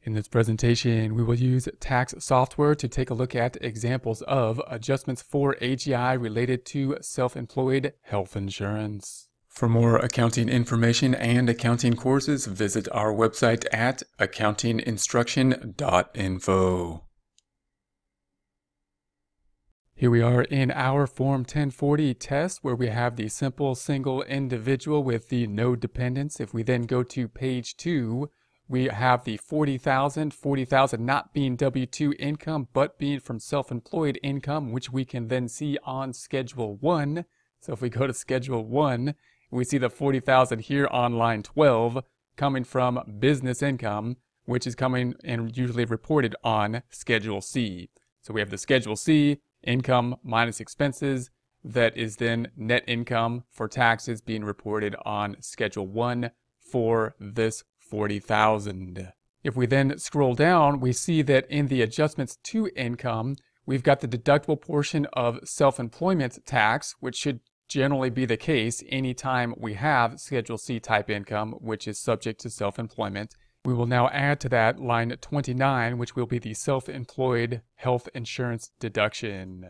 In this presentation, we will use tax software to take a look at examples of adjustments for AGI related to self-employed health insurance. For more accounting information and accounting courses, visit our website at accountinginstruction.info. Here we are in our Form 1040 test where we have the simple single individual with the no dependents. If we then go to page 2, we have the $40,000 not being W-2 income, but being from self-employed income, which we can then see on Schedule 1. So if we go to Schedule 1, we see the $40,000 here on line 12 coming from business income, which is coming and usually reported on Schedule C. So we have the Schedule C, income minus expenses, that is then net income for taxes being reported on Schedule 1 for this $40,000. If we then scroll down, we see that in the adjustments to income, we've got the deductible portion of self-employment tax, which should generally be the case anytime we have Schedule C type income, which is subject to self-employment. We will now add to that line 29, which will be the self-employed health insurance deduction.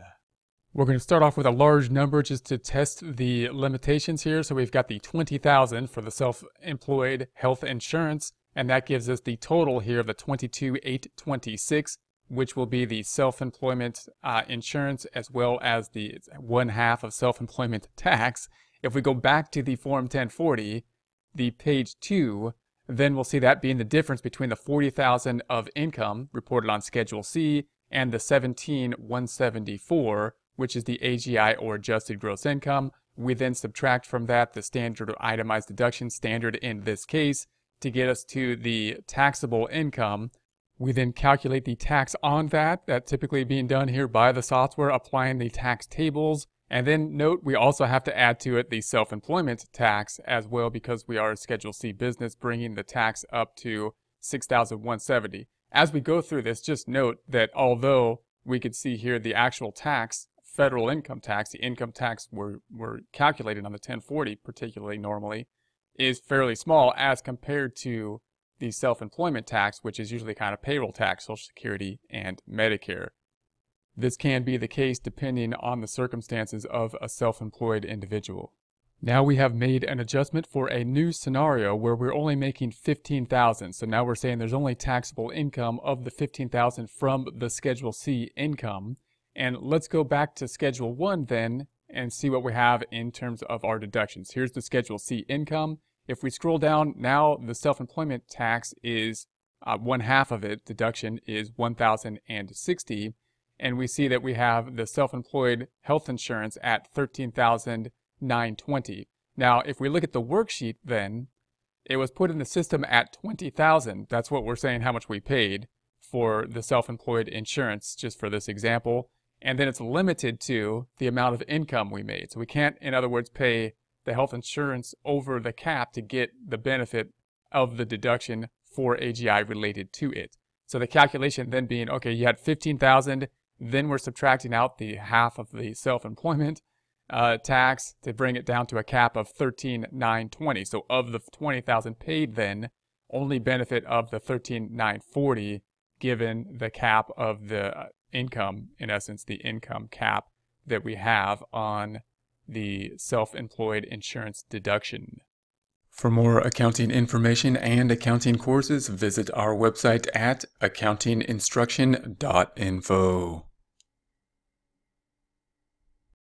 We're going to start off with a large number just to test the limitations here. So we've got the $20,000 for the self-employed health insurance, and that gives us the total here of the $22,826, which will be the self-employment insurance as well as the 1/2 of self-employment tax. If we go back to the Form 1040, the page 2, then we'll see that being the difference between the $40,000 of income reported on Schedule C and the $17,174, which is the AGI or adjusted gross income. We then subtract from that the standard itemized deduction, standard in this case, to get us to the taxable income. We then calculate the tax on that typically being done here by the software, applying the tax tables. And then note, we also have to add to it the self-employment tax as well, because we are a Schedule C business, bringing the tax up to $6,170. As we go through this, just note that although we could see here the actual tax, federal income tax, the income tax we're calculated on the 1040 particularly normally, is fairly small as compared to the self-employment tax, which is usually kind of payroll tax, Social Security, and Medicare. This can be the case depending on the circumstances of a self-employed individual. Now we have made an adjustment for a new scenario where we're only making $15,000. So now we're saying there's only taxable income of the $15,000 from the Schedule C income. And let's go back to Schedule 1 then and see what we have in terms of our deductions. Here's the Schedule C income. If we scroll down, now the self-employment tax is 1/2 of it, deduction is $1,060. And we see that we have the self-employed health insurance at $13,920. Now, if we look at the worksheet then, it was put in the system at $20,000. That's what we're saying how much we paid for the self-employed insurance, just for this example. And then it's limited to the amount of income we made. So we can't, in other words, pay the health insurance over the cap to get the benefit of the deduction for AGI related to it. So the calculation then being, okay, you had $15,000, then we're subtracting out the 1/2 of the self-employment tax to bring it down to a cap of $13,920. So of the $20,000 paid then, only benefit of the $13,940 given the cap of the income, in essence, the income cap that we have on the self-employed insurance deduction. For more accounting information and accounting courses, visit our website at accountinginstruction.info.